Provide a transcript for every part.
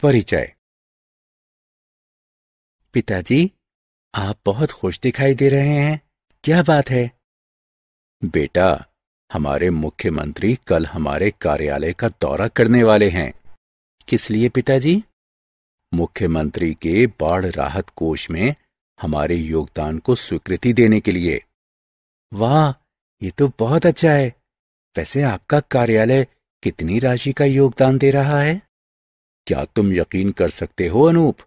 परिचय। पिताजी, आप बहुत खुश दिखाई दे रहे हैं, क्या बात है? बेटा, हमारे मुख्यमंत्री कल हमारे कार्यालय का दौरा करने वाले हैं। किस लिए पिताजी? मुख्यमंत्री के बाढ़ राहत कोष में हमारे योगदान को स्वीकृति देने के लिए। वाह, ये तो बहुत अच्छा है। वैसे आपका कार्यालय कितनी राशि का योगदान दे रहा है? क्या तुम यकीन कर सकते हो अनूप?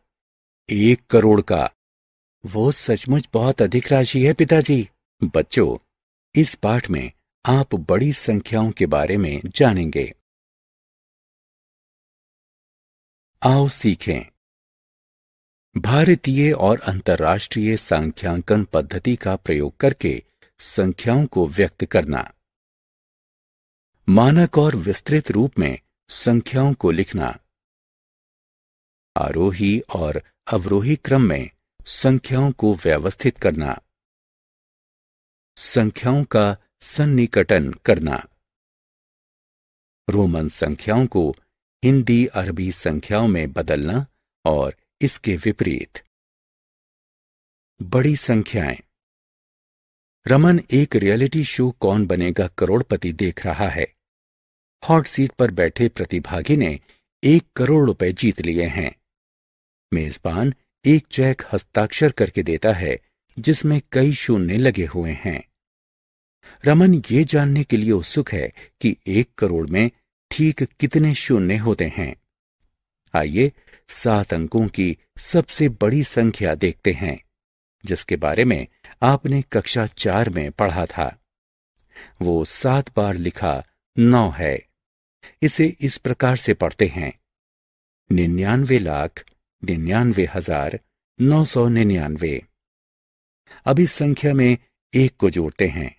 1 करोड़ का। वो सचमुच बहुत अधिक राशि है पिताजी। बच्चों, इस पाठ में आप बड़ी संख्याओं के बारे में जानेंगे। आओ सीखें। भारतीय और अंतर्राष्ट्रीय सांख्यांकन पद्धति का प्रयोग करके संख्याओं को व्यक्त करना। मानक और विस्तृत रूप में संख्याओं को लिखना। आरोही और अवरोही क्रम में संख्याओं को व्यवस्थित करना। संख्याओं का सन्निकटन करना। रोमन संख्याओं को हिंदी अरबी संख्याओं में बदलना और इसके विपरीत। बड़ी संख्याएं। रमन एक रियलिटी शो कौन बनेगा करोड़पति देख रहा है। हॉट सीट पर बैठे प्रतिभागी ने 1 करोड़ रुपए जीत लिए हैं। मेजबान एक चेक हस्ताक्षर करके देता है जिसमें कई शून्य लगे हुए हैं। रमन ये जानने के लिए उत्सुक है कि 1 करोड़ में ठीक कितने शून्य होते हैं। आइए 7 अंकों की सबसे बड़ी संख्या देखते हैं, जिसके बारे में आपने कक्षा 4 में पढ़ा था। वो 7 बार लिखा 9 है। इसे इस प्रकार से पढ़ते हैं: 99,99,999। अब इस संख्या में 1 को जोड़ते हैं।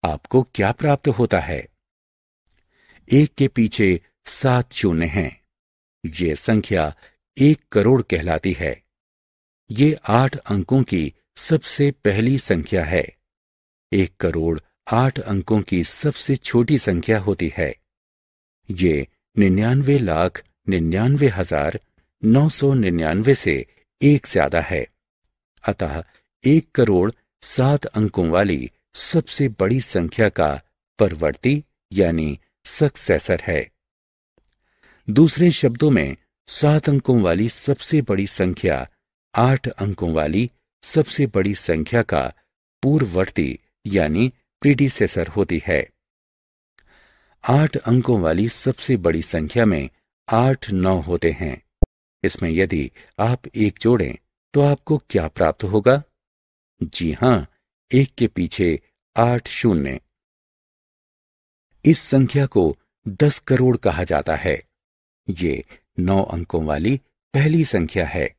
आपको क्या प्राप्त होता है? 1 के पीछे 7 शून्य हैं। ये संख्या 1 करोड़ कहलाती है। ये 8 अंकों की सबसे पहली संख्या है। 1 करोड़ 8 अंकों की सबसे छोटी संख्या होती है। ये 99,99,999 से 1 ज्यादा है। अतः 1 करोड़ 7 अंकों वाली सबसे बड़ी संख्या का परवर्ती यानी सक्सेसर है। दूसरे शब्दों में 7 अंकों वाली सबसे बड़ी संख्या 8 अंकों वाली सबसे बड़ी संख्या का पूर्ववर्ती यानी प्रीडिसेसर होती है। 8 अंकों वाली सबसे बड़ी संख्या में 8 9 होते हैं। इसमें यदि आप 1 जोड़ें तो आपको क्या प्राप्त होगा? जी हां, 1 के पीछे 8 शून्य। इस संख्या को 10 करोड़ कहा जाता है। ये 9 अंकों वाली पहली संख्या है।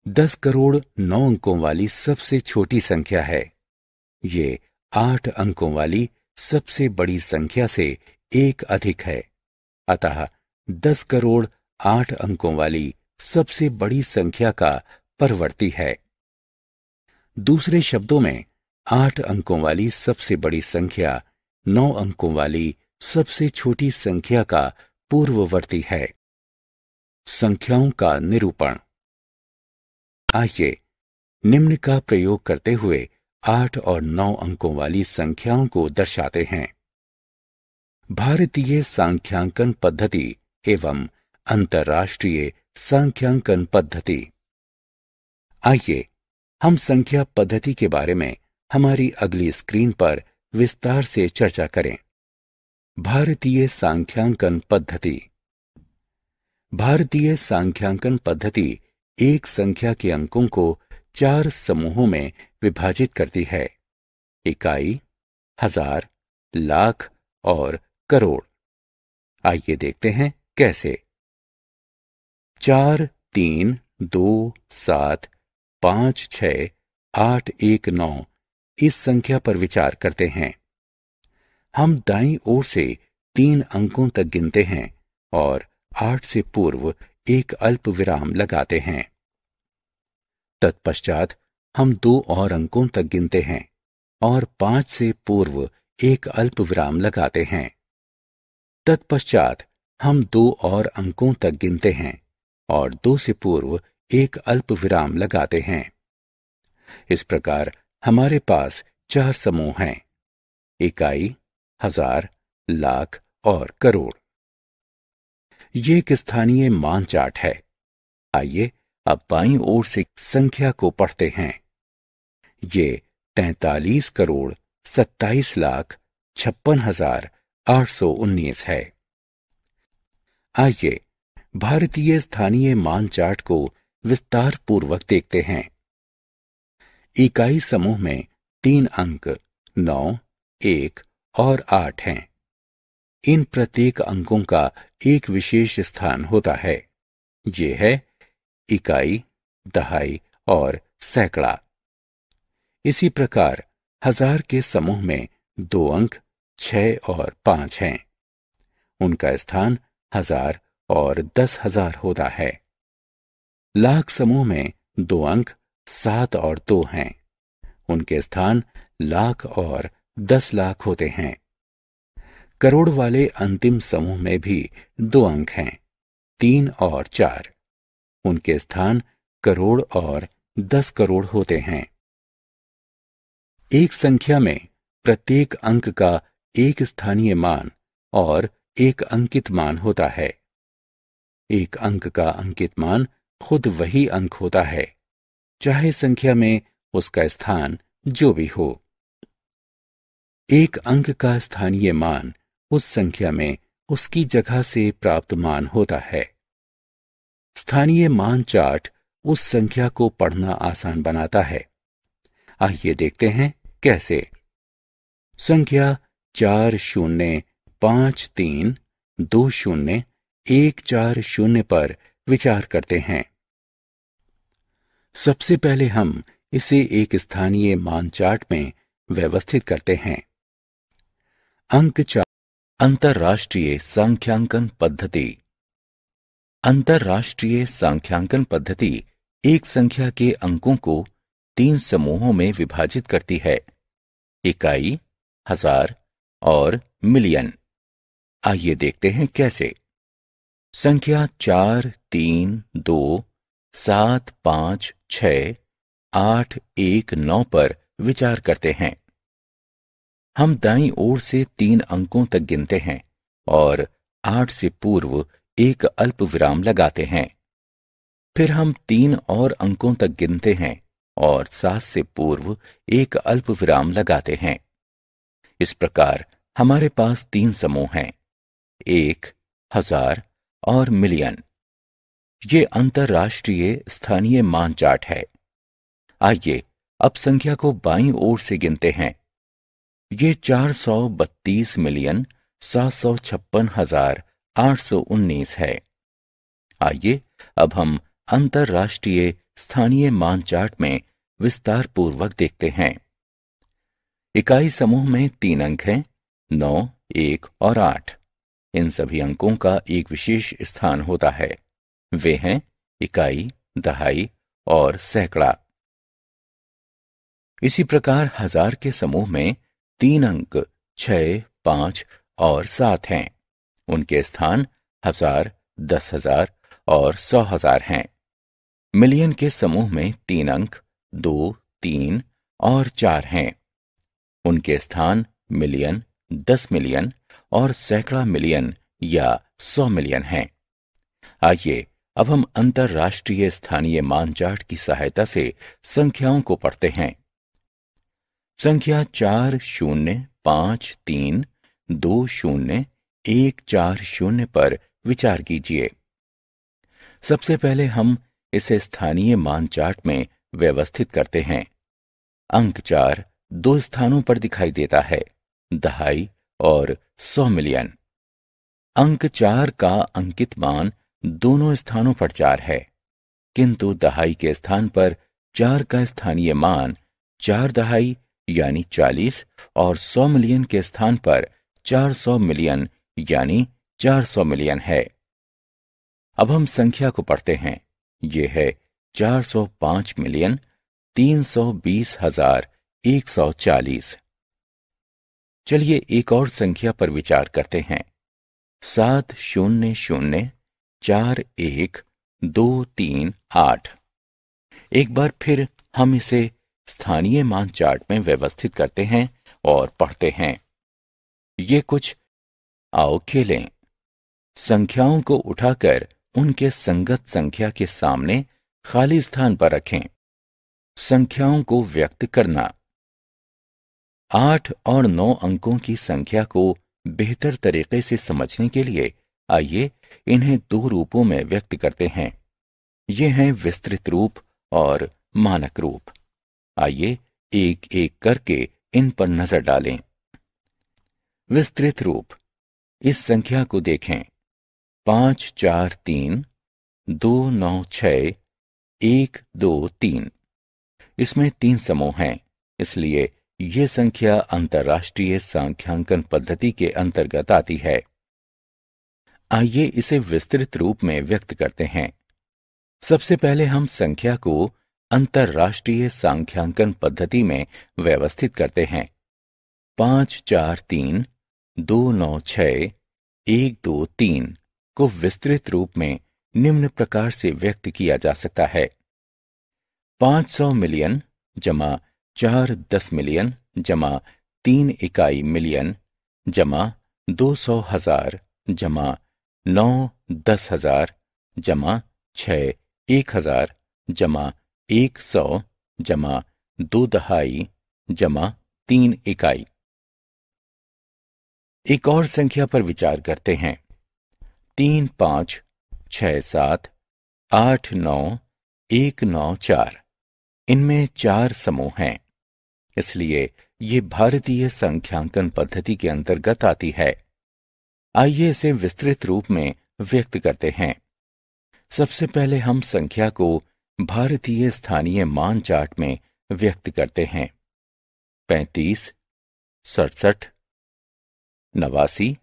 10 करोड़ 9 अंकों वाली सबसे छोटी संख्या है। ये 8 अंकों वाली सबसे बड़ी संख्या से 1 अधिक है। अतः 10 करोड़ 8 अंकों वाली सबसे बड़ी संख्या का परवर्ती है। दूसरे शब्दों में 8 अंकों वाली सबसे बड़ी संख्या 9 अंकों वाली सबसे छोटी संख्या का पूर्ववर्ती है। संख्याओं का निरूपण। आइए निम्न का प्रयोग करते हुए 8 और 9 अंकों वाली संख्याओं को दर्शाते हैं। भारतीय सांख्यांकन पद्धति एवं अंतर्राष्ट्रीय सांख्यांकन पद्धति। आइए हम संख्या पद्धति के बारे में हमारी अगली स्क्रीन पर विस्तार से चर्चा करें। भारतीय सांख्यांकन पद्धति। भारतीय सांख्यांकन पद्धति एक संख्या के अंकों को 4 समूहों में विभाजित करती है: इकाई, हजार, लाख और करोड़। आइए देखते हैं कैसे। 4 3 2 7 5 6 8 1 9 इस संख्या पर विचार करते हैं। हम दाईं ओर से 3 अंकों तक गिनते हैं और 8 से पूर्व एक अल्प विराम लगाते हैं। तत्पश्चात हम 2 और अंकों तक गिनते हैं और 5 से पूर्व एक अल्प विराम लगाते हैं। तत्पश्चात हम 2 और अंकों तक गिनते हैं और 2 से पूर्व एक अल्प विराम लगाते हैं। इस प्रकार हमारे पास 4 समूह हैं: इकाई, हजार, लाख और करोड़। ये एक स्थानीय मान चार्ट है। आइए अब बाईं ओर से संख्या को पढ़ते हैं। ये 43 करोड़ 27 लाख 56,819 है। आइए भारतीय स्थानीय मान चार्ट को विस्तार पूर्वक देखते हैं। इकाई समूह में 3 अंक 9, 1 और 8 हैं। इन प्रत्येक अंकों का एक विशेष स्थान होता है। ये है इकाई, दहाई और सैकड़ा। इसी प्रकार हजार के समूह में 2 अंक 6 और 5 हैं। उनका स्थान 1000 और 10,000 होता है। लाख समूह में 2 अंक 7 और 2 हैं। उनके स्थान लाख और 10 लाख होते हैं। करोड़ वाले अंतिम समूह में भी 2 अंक हैं, 3 और 4। उनके स्थान करोड़ और 10 करोड़ होते हैं। एक संख्या में प्रत्येक अंक का एक स्थानीय मान और एक अंकित मान होता है। एक अंक का अंकित मान खुद वही अंक होता है, चाहे संख्या में उसका स्थान जो भी हो। एक अंक का स्थानीय मान उस संख्या में उसकी जगह से प्राप्त मान होता है। स्थानीय मान चार्ट उस संख्या को पढ़ना आसान बनाता है। आइए देखते हैं कैसे। संख्या 4053201401 पर विचार करते हैं। सबसे पहले हम इसे एक स्थानीय मान चार्ट में व्यवस्थित करते हैं। अंक 4 अंतर्राष्ट्रीय सांख्यांकन पद्धति। अंतर्राष्ट्रीय सांख्यांकन पद्धति एक संख्या के अंकों को 3 समूहों में विभाजित करती है: इकाई, हजार और मिलियन। आइए देखते हैं कैसे। संख्या 4, 3, 2, 7, 5, 6, 8, 1, 9 पर विचार करते हैं। हम दाईं ओर से 3 अंकों तक गिनते हैं और 8 से पूर्व एक अल्प विराम लगाते हैं। फिर हम 3 और अंकों तक गिनते हैं और 7 से पूर्व एक अल्प विराम लगाते हैं। इस प्रकार हमारे पास 3 समूह हैं: 1, हजार और मिलियन। ये अंतर्राष्ट्रीय स्थानीय मान चार्ट है। आइए अब संख्या को बाईं ओर से गिनते हैं। ये 432,756,819 है। आइए अब हम अंतर्राष्ट्रीय स्थानीय मान चार्ट में विस्तार पूर्वक देखते हैं। इकाई समूह में 3 अंक हैं, 9, 1 और 8। इन सभी अंकों का एक विशेष स्थान होता है। वे हैं इकाई, दहाई और सैकड़ा। इसी प्रकार हजार के समूह में 3 अंक 6, 5 और 7 हैं। उनके स्थान 1000, 10,000 और 100,000 हैं। मिलियन के समूह में 3 अंक 2, 3 और 4 हैं। उनके स्थान मिलियन, 10 मिलियन और सैकड़ा मिलियन या 100 मिलियन हैं। आइए अब हम अंतर्राष्ट्रीय स्थानीय मान चार्ट की सहायता से संख्याओं को पढ़ते हैं। संख्या 40532014 पर विचार कीजिए। सबसे पहले हम इसे स्थानीय मान चार्ट में व्यवस्थित करते हैं। अंक 4 2 स्थानों पर दिखाई देता है: दहाई और 100 मिलियन। अंक 4 का अंकित मान दोनों स्थानों पर 4 है, किंतु दहाई के स्थान पर 4 का स्थानीय मान 4 दहाई यानी 40 और 100 मिलियन के स्थान पर 400 मिलियन यानी 400 मिलियन है। अब हम संख्या को पढ़ते हैं। यह है 405,320,140। चलिए एक और संख्या पर विचार करते हैं। 7004123 8। एक बार फिर हम इसे स्थानीय मान चार्ट में व्यवस्थित करते हैं और पढ़ते हैं। ये कुछ, आओ खेलें। संख्याओं को उठाकर उनके संगत संख्या के सामने खाली स्थान पर रखें। संख्याओं को व्यक्त करना। 8 और 9 अंकों की संख्या को बेहतर तरीके से समझने के लिए आइए इन्हें दो रूपों में व्यक्त करते हैं। ये हैं विस्तृत रूप और मानक रूप। आइए एक एक करके इन पर नजर डालें। विस्तृत रूप। इस संख्या को देखें, 5 4 3 2 9 6 1 2 3। इसमें 3 समूह हैं, इसलिए ये संख्या अंतर्राष्ट्रीय सांख्यांकन पद्धति के अंतर्गत आती है। आइए इसे विस्तृत रूप में व्यक्त करते हैं। सबसे पहले हम संख्या को अंतर्राष्ट्रीय सांख्यांकन पद्धति में व्यवस्थित करते हैं। 5 4 3 2 9 6 1 2 3 को विस्तृत रूप में निम्न प्रकार से व्यक्त किया जा सकता है। 500 मिलियन जमा 4 10 मिलियन जमा 3 इकाई मिलियन जमा 200,000 जमा 9 10,000 जमा 6 1,000 जमा 100 जमा 2 दहाई जमा 3 इकाई। एक और संख्या पर विचार करते हैं। 3 5 6 7 8 9 1 9 4। इनमें 4 समूह हैं, इसलिए ये भारतीय संख्यांकन पद्धति के अंतर्गत आती है। आइए इसे विस्तृत रूप में व्यक्त करते हैं। सबसे पहले हम संख्या को भारतीय स्थानीय मान चार्ट में व्यक्त करते हैं। 35 67 89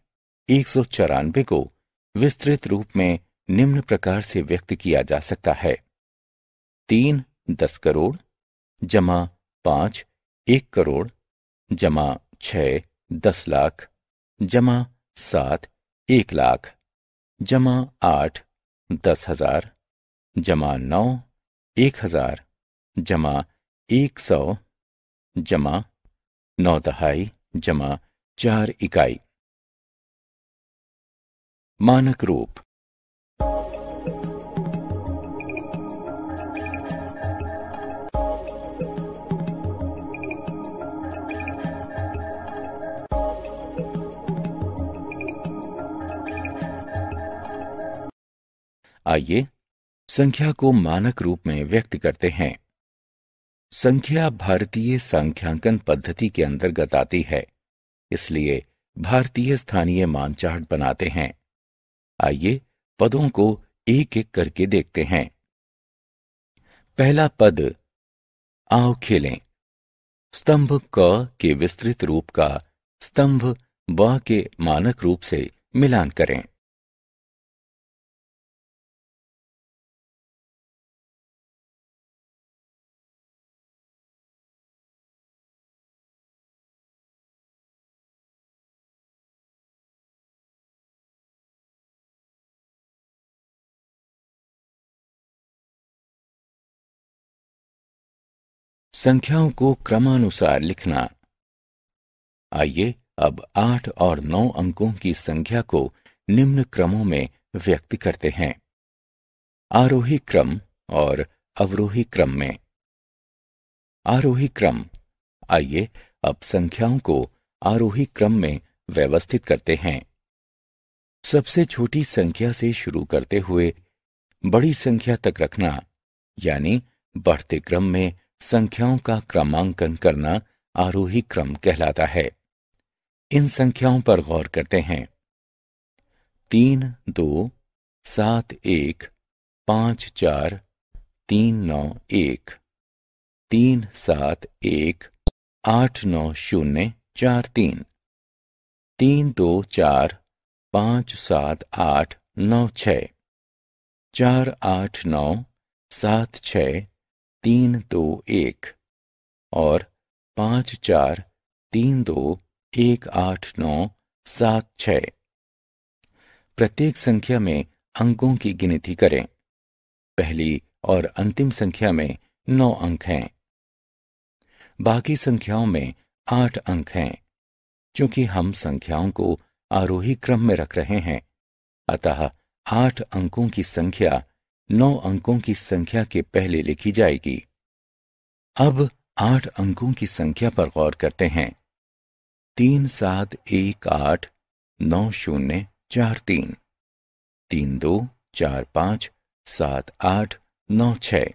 194 को विस्तृत रूप में निम्न प्रकार से व्यक्त किया जा सकता है। 3 10 करोड़ जमा 5 1 करोड़ जमा 6 10 लाख जमा 7 1 लाख जमा 8 10,000 जमा 9 1,000 जमा 100 जमा 9 दहाई जमा 4 इकाई। मानक रूप। आइए संख्या को मानक रूप में व्यक्त करते हैं। संख्या भारतीय सांख्यांकन पद्धति के अंतर्गत आती है, इसलिए भारतीय स्थानीय मान चार्ट बनाते हैं। आइए पदों को एक एक करके देखते हैं। पहला पद, आओ खेलें। स्तंभ क के विस्तृत रूप का स्तंभ ब के मानक रूप से मिलान करें। संख्याओं को क्रमानुसार लिखना। आइए अब 8 और 9 अंकों की संख्या को निम्न क्रमों में व्यक्त करते हैं। आरोही क्रम और अवरोही क्रम में। आरोही क्रम। आइए अब संख्याओं को आरोही क्रम में व्यवस्थित करते हैं। सबसे छोटी संख्या से शुरू करते हुए बड़ी संख्या तक रखना, यानी बढ़ते क्रम में संख्याओं का क्रमांकन करना आरोही क्रम कहलाता है। इन संख्याओं पर गौर करते हैं। 3 2 7 1 5 4 3 9 1 3 7 1 8 9 0 4 3 3 2 4 5 7 8 9 6 4 8 9 7 6 3 2 1 और 5 4 3 2 1 8 9 7 6। प्रत्येक संख्या में अंकों की गिनती करें। पहली और अंतिम संख्या में 9 अंक हैं। बाकी संख्याओं में 8 अंक हैं। क्योंकि हम संख्याओं को आरोही क्रम में रख रहे हैं, अतः 8 अंकों की संख्या 9 अंकों की संख्या के पहले लिखी जाएगी। अब 8 अंकों की संख्या पर गौर करते हैं। 3 7 1 8 9 0 4 3, 3 2 4 5 7 8 9 6,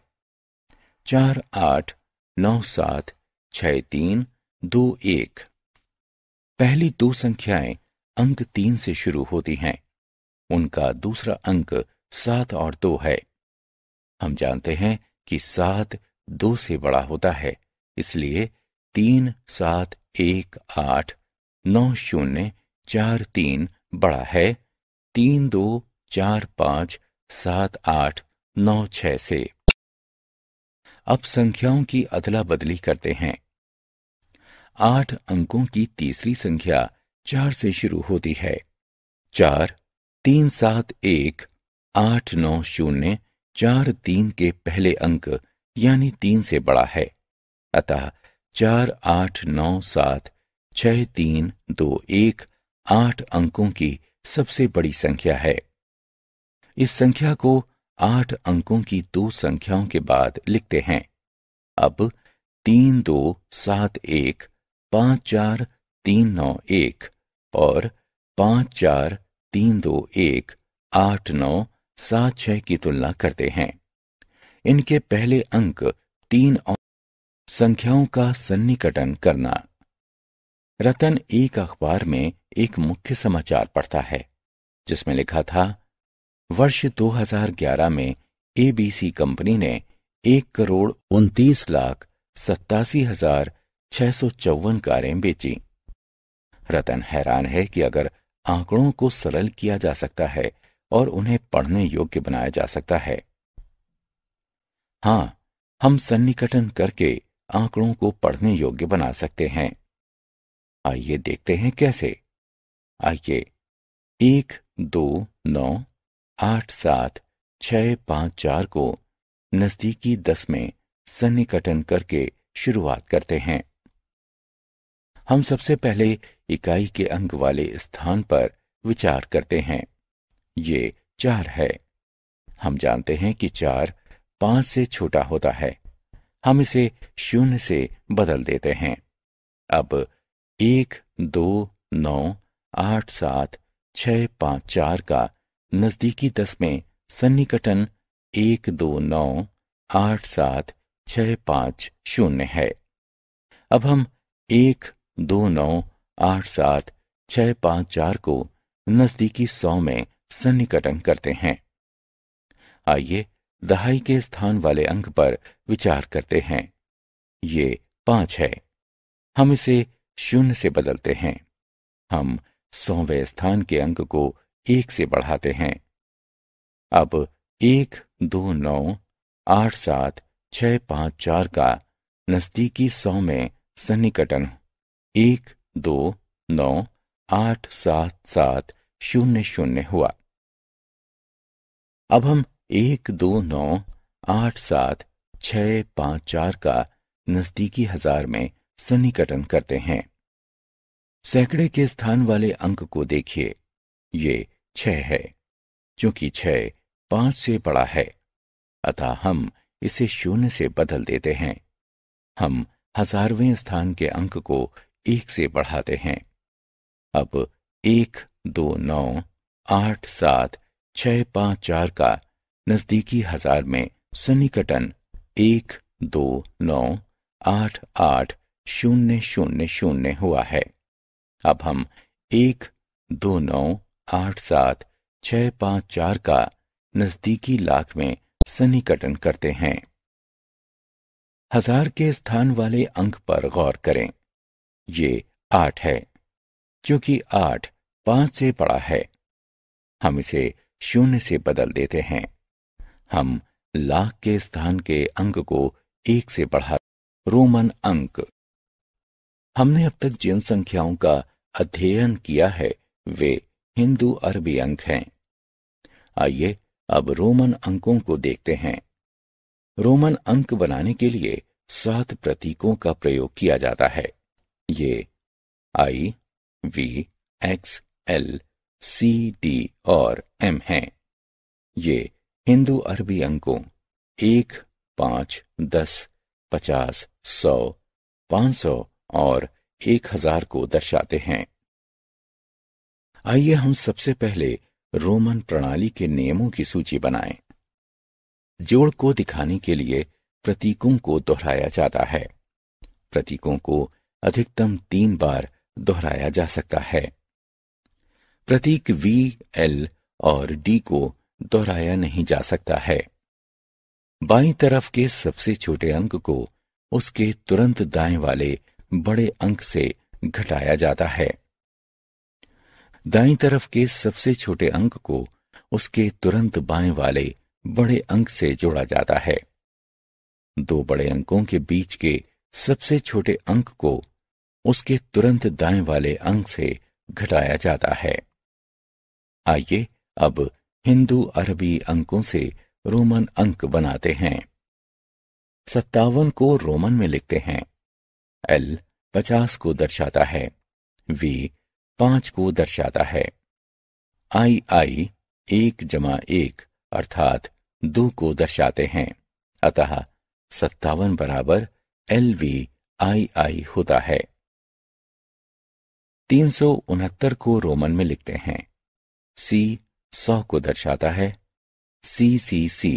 4 8 9 7 6 3 2 1। पहली दो संख्याएं अंक 3 से शुरू होती हैं। उनका दूसरा अंक 7 और 2 है। हम जानते हैं कि 7 2 से बड़ा होता है, इसलिए 3 7 1 8 9 0 4 3 बड़ा है 3 2 4 5 7 8 9 6 से। अब संख्याओं की अदला बदली करते हैं। 8 अंकों की तीसरी संख्या 4 से शुरू होती है। 4 3 7 1 8 9 0 4 3 के पहले अंक यानी 3 से बड़ा है, अतः 4 8 9 7 6 3 2 1 8 अंकों की सबसे बड़ी संख्या है। इस संख्या को 8 अंकों की दो संख्याओं के बाद लिखते हैं। अब 3 2 7 1 5 4 3 9 1 और 5 4 3 2 1 8 9 7 6 की तुलना करते हैं। इनके पहले अंक 3 और संख्याओं का सन्निकटन करना। रतन एक अखबार में एक मुख्य समाचार पढ़ता है, जिसमें लिखा था, वर्ष 2011 में एबीसी कंपनी ने 1,29,87,654 कारें बेची। रतन हैरान है कि अगर आंकड़ों को सरल किया जा सकता है और उन्हें पढ़ने योग्य बनाया जा सकता है। हां, हम सन्निकटन करके आंकड़ों को पढ़ने योग्य बना सकते हैं। आइए देखते हैं कैसे। आइए 1 2 9 8 7 6 5 4 को नजदीकी 10 में सन्निकटन करके शुरुआत करते हैं। हम सबसे पहले इकाई के अंक वाले स्थान पर विचार करते हैं। ये 4 है। हम जानते हैं कि 4 5 से छोटा होता है। हम इसे 0 से बदल देते हैं। अब 1 2 9 8 7 6 5 4 का नजदीकी 10 में सन्निकटन 1 2 9 8 7 6 5 0 है। अब हम 1 2 9 8 7 6 5 4 को नजदीकी 100 में सन्निकटन करते हैं। आइए दहाई के स्थान वाले अंक पर विचार करते हैं। ये 5 है। हम इसे 0 से बदलते हैं। हम 100वें स्थान के अंक को 1 से बढ़ाते हैं। अब 1 2 9 8 7 6 5 4 का नजदीकी 100 में सन्निकटन 1 2 9 8 7 7 0 0 हुआ। अब हम 1 2 9 8 7 6 5 4 का नजदीकी 1000 में सन्निकटन करते हैं। सैकड़े के स्थान वाले अंक को देखिए। ये 6 है। क्योंकि 6 5 से बड़ा है, अतः हम इसे 0 से बदल देते हैं। हम 1000वें स्थान के अंक को 1 से बढ़ाते हैं। अब 1 2 9 8 7 6 5 4 का नजदीकी 1000 में सन्निकटन 1 2 9 8 8 0 0 0 हुआ है। अब हम 1 2 9 8 7 6 5 4 का नजदीकी लाख में सन्निकटन करते हैं। 1000 के स्थान वाले अंक पर गौर करें। ये 8 है। क्योंकि 8 5 से बड़ा है, हम इसे 0 से बदल देते हैं। हम लाख के स्थान के अंक को 1 से बढ़ा। रोमन अंक। हमने अब तक जिन संख्याओं का अध्ययन किया है वे हिंदू अरबी अंक हैं। आइए अब रोमन अंकों को देखते हैं। रोमन अंक बनाने के लिए 7 प्रतीकों का प्रयोग किया जाता है। ये I, V, X, L, C, D और M हैं। ये हिंदू अरबी अंकों 1, 5, 10, 50, 100, 500 और 1000 को दर्शाते हैं। आइए हम सबसे पहले रोमन प्रणाली के नियमों की सूची बनाएं। जोड़ को दिखाने के लिए प्रतीकों को दोहराया जाता है। प्रतीकों को अधिकतम 3 बार दोहराया जा सकता है। प्रतीक V, L और D को दोहराया नहीं जा सकता है। बाईं तरफ के सबसे छोटे अंक को उसके तुरंत दाएं वाले बड़े अंक से घटाया जाता है। दाईं तरफ के सबसे छोटे अंक को उसके तुरंत बाएं वाले बड़े अंक से जोड़ा जाता है। दो बड़े अंकों के बीच के सबसे छोटे अंक को उसके तुरंत दाएं वाले अंक से घटाया जाता है। आइए अब हिंदू अरबी अंकों से रोमन अंक बनाते हैं। 57 को रोमन में लिखते हैं। L 50 को दर्शाता है। V 5 को दर्शाता है। I 1 जमा 1 अर्थात 2 को दर्शाते हैं। अतः 57 बराबर LVII होता है। 369 को रोमन में लिखते हैं। C 100 को दर्शाता है। CCC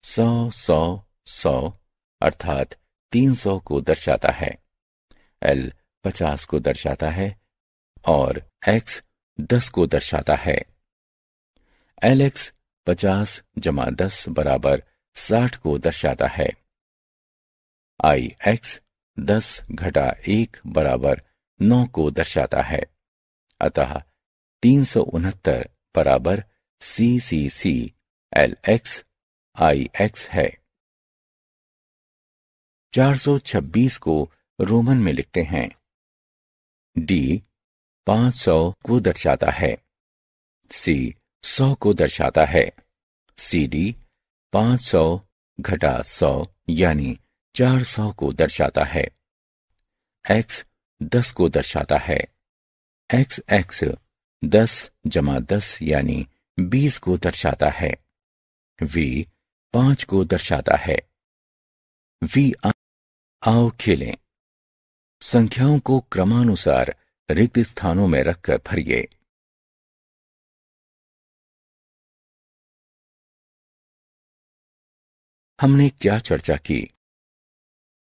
100 100 100 अर्थात 300 को दर्शाता है। L 50 को दर्शाता है और X 10 को दर्शाता है। LX 50 जमा 10 बराबर 60 को दर्शाता है। IX 10 घटा 1 बराबर 9 को दर्शाता है। अतः 369 बराबर CCC LX IX है। 426 को रोमन में लिखते हैं। D 500 को दर्शाता है। C 100 को दर्शाता है। CD 500 घटा 100 यानी 400 को दर्शाता है। X 10 को दर्शाता है। XX 10 जमा 10 यानी 20 को दर्शाता है। V 5 को दर्शाता है। V आओ खेलें। संख्याओं को क्रमानुसार रिक्त स्थानों में रखकर भरिए। हमने क्या चर्चा की?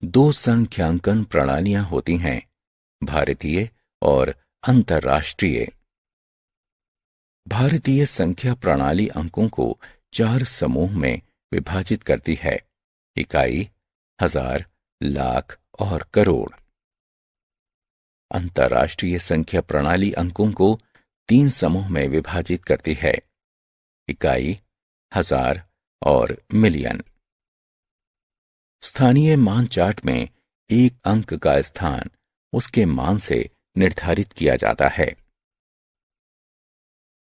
2 संख्यांकन प्रणालियां होती हैं, भारतीय और अंतर्राष्ट्रीय। भारतीय संख्या प्रणाली अंकों को 4 समूह में विभाजित करती है: इकाई, हजार, लाख और करोड़। अंतर्राष्ट्रीय संख्या प्रणाली अंकों को 3 समूह में विभाजित करती है: इकाई, हजार और मिलियन। स्थानीय मान चार्ट में एक अंक का स्थान उसके मान से निर्धारित किया जाता है।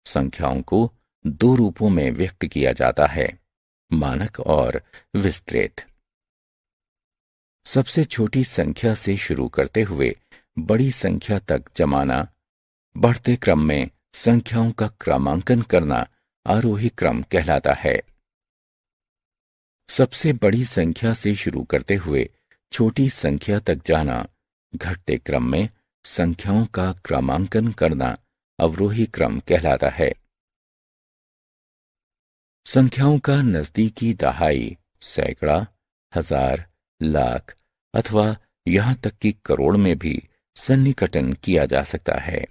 संख्याओं को 2 रूपों में व्यक्त किया जाता है: मानक और विस्तृत। सबसे छोटी संख्या से शुरू करते हुए बड़ी संख्या तक जमाना, बढ़ते क्रम में संख्याओं का क्रमांकन करना आरोही क्रम कहलाता है। सबसे बड़ी संख्या से शुरू करते हुए छोटी संख्या तक जाना, घटते क्रम में संख्याओं का क्रमांकन करना अवरोही क्रम कहलाता है। संख्याओं का नजदीकी दहाई, सैकड़ा, हजार, लाख अथवा यहां तक कि करोड़ में भी सन्निकटन किया जा सकता है।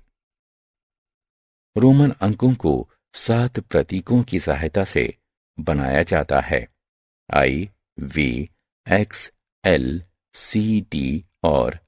रोमन अंकों को 7 प्रतीकों की सहायता से बनाया जाता है: I, V, X, L, C, D और